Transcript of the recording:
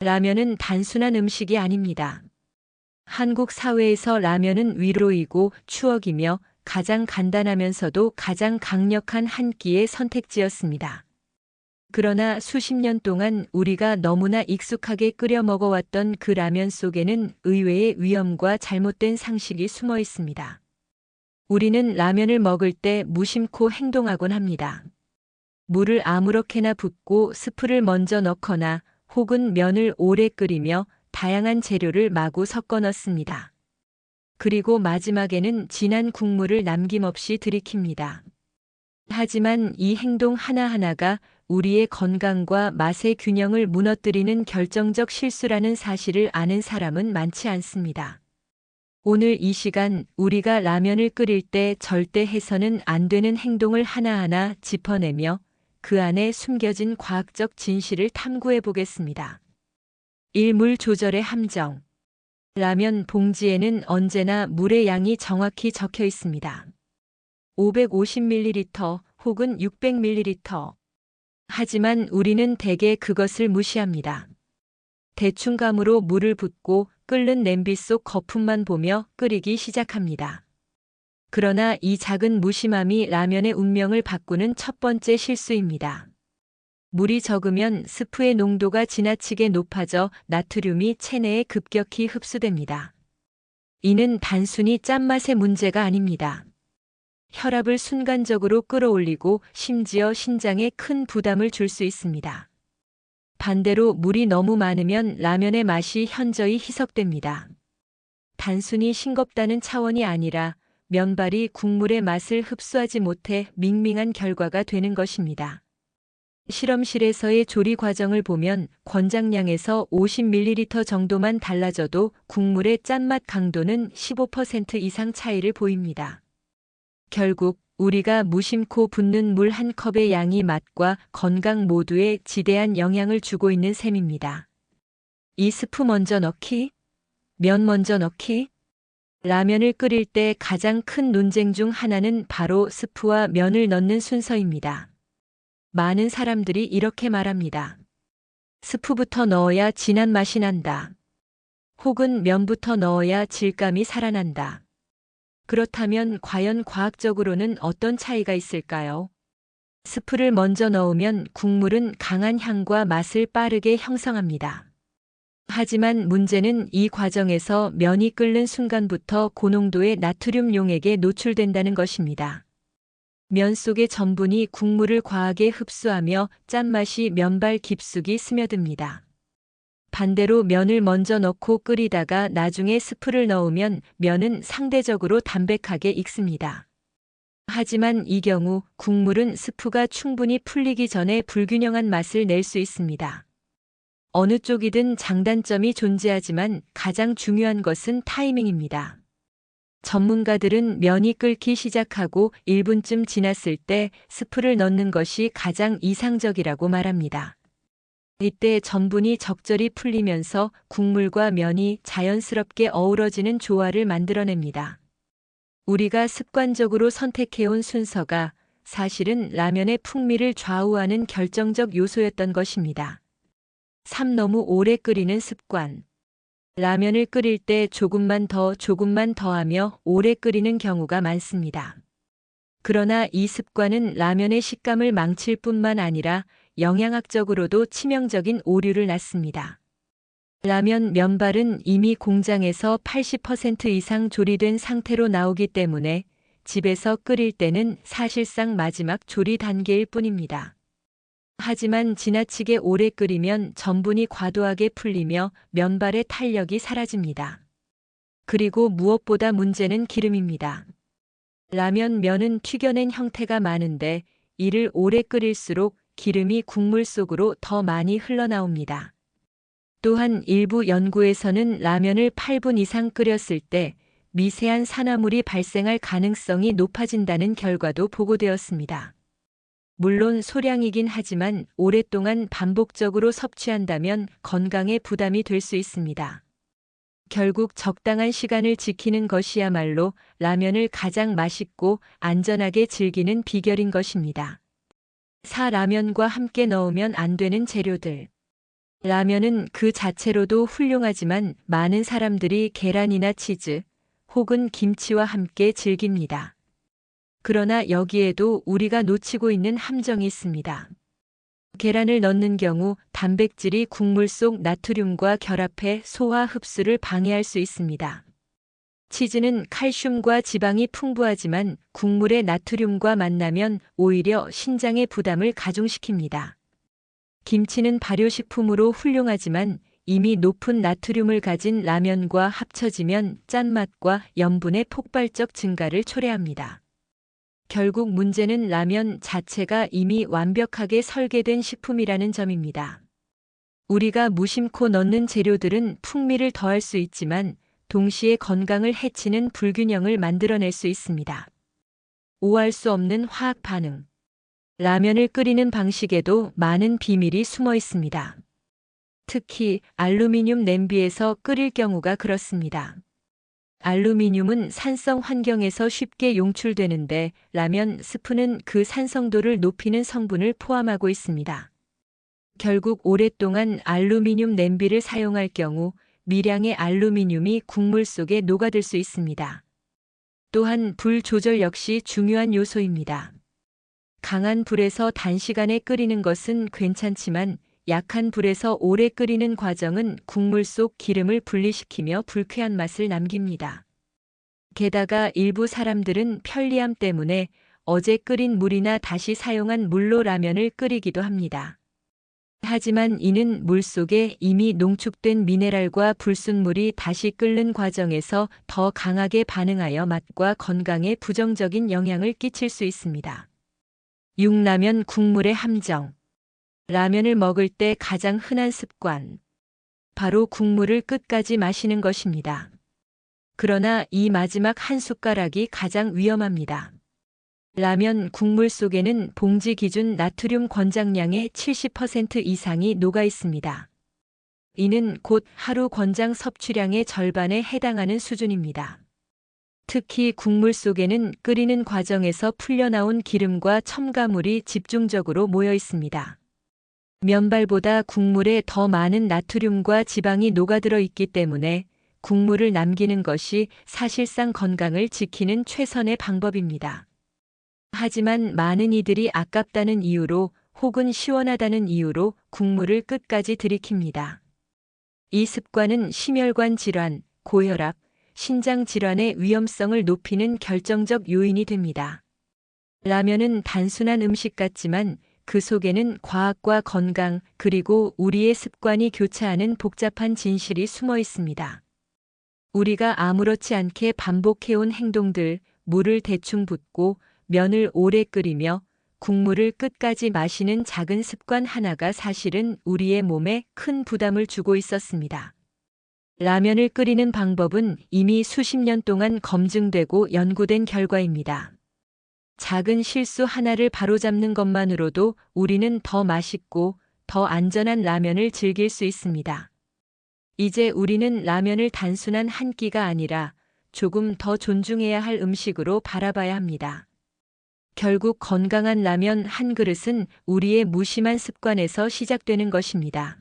라면은 단순한 음식이 아닙니다. 한국 사회에서 라면은 위로이고 추억이며 가장 간단하면서도 가장 강력한 한 끼의 선택지였습니다. 그러나 수십 년 동안 우리가 너무나 익숙하게 끓여 먹어왔던 그 라면 속에는 의외의 위험과 잘못된 상식이 숨어 있습니다. 우리는 라면을 먹을 때 무심코 행동하곤 합니다. 물을 아무렇게나 붓고 스프를 먼저 넣거나 혹은 면을 오래 끓이며 다양한 재료를 마구 섞어 넣습니다. 그리고 마지막에는 진한 국물을 남김없이 들이킵니다. 하지만 이 행동 하나하나가 우리의 건강과 맛의 균형을 무너뜨리는 결정적 실수라는 사실을 아는 사람은 많지 않습니다. 오늘 이 시간 우리가 라면을 끓일 때 절대 해서는 안 되는 행동을 하나하나 짚어내며 그 안에 숨겨진 과학적 진실을 탐구해 보겠습니다. 1. 물 조절의 함정. 라면 봉지에는 언제나 물의 양이 정확히 적혀 있습니다. 550ml 혹은 600ml. 하지만 우리는 대개 그것을 무시합니다. 대충감으로 물을 붓고 끓는 냄비 속 거품만 보며 끓이기 시작합니다. 그러나 이 작은 무심함이 라면의 운명을 바꾸는 첫 번째 실수입니다. 물이 적으면 스프의 농도가 지나치게 높아져 나트륨이 체내에 급격히 흡수됩니다. 이는 단순히 짠맛의 문제가 아닙니다. 혈압을 순간적으로 끌어올리고 심지어 신장에 큰 부담을 줄 수 있습니다. 반대로 물이 너무 많으면 라면의 맛이 현저히 희석됩니다. 단순히 싱겁다는 차원이 아니라 면발이 국물의 맛을 흡수하지 못해 밍밍한 결과가 되는 것입니다. 실험실에서의 조리 과정을 보면 권장량에서 50ml 정도만 달라져도 국물의 짠맛 강도는 15% 이상 차이를 보입니다. 결국 우리가 무심코 붓는 물 한 컵의 양이 맛과 건강 모두에 지대한 영향을 주고 있는 셈입니다. 이 스프 먼저 넣기? 면 먼저 넣기? 라면을 끓일 때 가장 큰 논쟁 중 하나는 바로 스프와 면을 넣는 순서입니다. 많은 사람들이 이렇게 말합니다. 스프부터 넣어야 진한 맛이 난다. 혹은 면부터 넣어야 질감이 살아난다. 그렇다면 과연 과학적으로는 어떤 차이가 있을까요? 스프를 먼저 넣으면 국물은 강한 향과 맛을 빠르게 형성합니다. 하지만 문제는 이 과정에서 면이 끓는 순간부터 고농도의 나트륨 용액에 노출된다는 것입니다. 면 속의 전분이 국물을 과하게 흡수하며 짠맛이 면발 깊숙이 스며듭니다. 반대로 면을 먼저 넣고 끓이다가 나중에 스프를 넣으면 면은 상대적으로 담백하게 익습니다. 하지만 이 경우 국물은 스프가 충분히 풀리기 전에 불균형한 맛을 낼 수 있습니다. 어느 쪽이든 장단점이 존재하지만 가장 중요한 것은 타이밍입니다. 전문가들은 면이 끓기 시작하고 1분쯤 지났을 때 스프를 넣는 것이 가장 이상적이라고 말합니다. 이때 전분이 적절히 풀리면서 국물과 면이 자연스럽게 어우러지는 조화를 만들어냅니다. 우리가 습관적으로 선택해온 순서가 사실은 라면의 풍미를 좌우하는 결정적 요소였던 것입니다. 3. 너무 오래 끓이는 습관. 라면을 끓일 때 조금만 더 하며 오래 끓이는 경우가 많습니다. 그러나 이 습관은 라면의 식감을 망칠 뿐만 아니라 영양학적으로도 치명적인 오류를 낳습니다. 라면 면발은 이미 공장에서 80% 이상 조리된 상태로 나오기 때문에 집에서 끓일 때는 사실상 마지막 조리 단계일 뿐입니다. 하지만 지나치게 오래 끓이면 전분이 과도하게 풀리며 면발의 탄력이 사라집니다. 그리고 무엇보다 문제는 기름입니다. 라면 면은 튀겨낸 형태가 많은데 이를 오래 끓일수록 기름이 국물 속으로 더 많이 흘러나옵니다. 또한 일부 연구에서는 라면을 8분 이상 끓였을 때 미세한 산화물이 발생할 가능성이 높아진다는 결과도 보고되었습니다. 물론 소량이긴 하지만 오랫동안 반복적으로 섭취한다면 건강에 부담이 될 수 있습니다. 결국 적당한 시간을 지키는 것이야말로 라면을 가장 맛있고 안전하게 즐기는 비결인 것입니다. 4. 라면과 함께 넣으면 안 되는 재료들. 라면은 그 자체로도 훌륭하지만 많은 사람들이 계란이나 치즈 혹은 김치와 함께 즐깁니다. 그러나 여기에도 우리가 놓치고 있는 함정이 있습니다. 계란을 넣는 경우 단백질이 국물 속 나트륨과 결합해 소화 흡수를 방해할 수 있습니다. 치즈는 칼슘과 지방이 풍부하지만 국물의 나트륨과 만나면 오히려 신장의 부담을 가중시킵니다. 김치는 발효식품으로 훌륭하지만 이미 높은 나트륨을 가진 라면과 합쳐지면 짠맛과 염분의 폭발적 증가를 초래합니다. 결국 문제는 라면 자체가 이미 완벽하게 설계된 식품이라는 점입니다. 우리가 무심코 넣는 재료들은 풍미를 더할 수 있지만 동시에 건강을 해치는 불균형을 만들어낼 수 있습니다. 오할 수 없는 화학 반응. 라면을 끓이는 방식에도 많은 비밀이 숨어 있습니다. 특히 알루미늄 냄비에서 끓일 경우가 그렇습니다. 알루미늄은 산성 환경에서 쉽게 용출되는데 라면 스프는 그 산성도를 높이는 성분을 포함하고 있습니다. 결국 오랫동안 알루미늄 냄비를 사용할 경우 미량의 알루미늄이 국물 속에 녹아들 수 있습니다. 또한 불 조절 역시 중요한 요소입니다. 강한 불에서 단시간에 끓이는 것은 괜찮지만 약한 불에서 오래 끓이는 과정은 국물 속 기름을 분리시키며 불쾌한 맛을 남깁니다. 게다가 일부 사람들은 편리함 때문에 어제 끓인 물이나 다시 사용한 물로 라면을 끓이기도 합니다. 하지만 이는 물 속에 이미 농축된 미네랄과 불순물이 다시 끓는 과정에서 더 강하게 반응하여 맛과 건강에 부정적인 영향을 끼칠 수 있습니다. 육라면 국물의 함정. 라면을 먹을 때 가장 흔한 습관. 바로 국물을 끝까지 마시는 것입니다. 그러나 이 마지막 한 숟가락이 가장 위험합니다. 라면 국물 속에는 봉지 기준 나트륨 권장량의 70% 이상이 녹아 있습니다. 이는 곧 하루 권장 섭취량의 절반에 해당하는 수준입니다. 특히 국물 속에는 끓이는 과정에서 풀려나온 기름과 첨가물이 집중적으로 모여 있습니다. 면발보다 국물에 더 많은 나트륨과 지방이 녹아들어 있기 때문에 국물을 남기는 것이 사실상 건강을 지키는 최선의 방법입니다. 하지만 많은 이들이 아깝다는 이유로 혹은 시원하다는 이유로 국물을 끝까지 들이킵니다. 이 습관은 심혈관 질환, 고혈압, 신장 질환의 위험성을 높이는 결정적 요인이 됩니다. 라면은 단순한 음식 같지만 그 속에는 과학과 건강 그리고 우리의 습관이 교차하는 복잡한 진실이 숨어 있습니다. 우리가 아무렇지 않게 반복해온 행동들, 물을 대충 붓고 면을 오래 끓이며 국물을 끝까지 마시는 작은 습관 하나가 사실은 우리의 몸에 큰 부담을 주고 있었습니다. 라면을 끓이는 방법은 이미 수십 년 동안 검증되고 연구된 결과입니다. 작은 실수 하나를 바로잡는 것만으로도 우리는 더 맛있고 더 안전한 라면을 즐길 수 있습니다. 이제 우리는 라면을 단순한 한 끼가 아니라 조금 더 존중해야 할 음식으로 바라봐야 합니다. 결국 건강한 라면 한 그릇은 우리의 무심한 습관에서 시작되는 것입니다.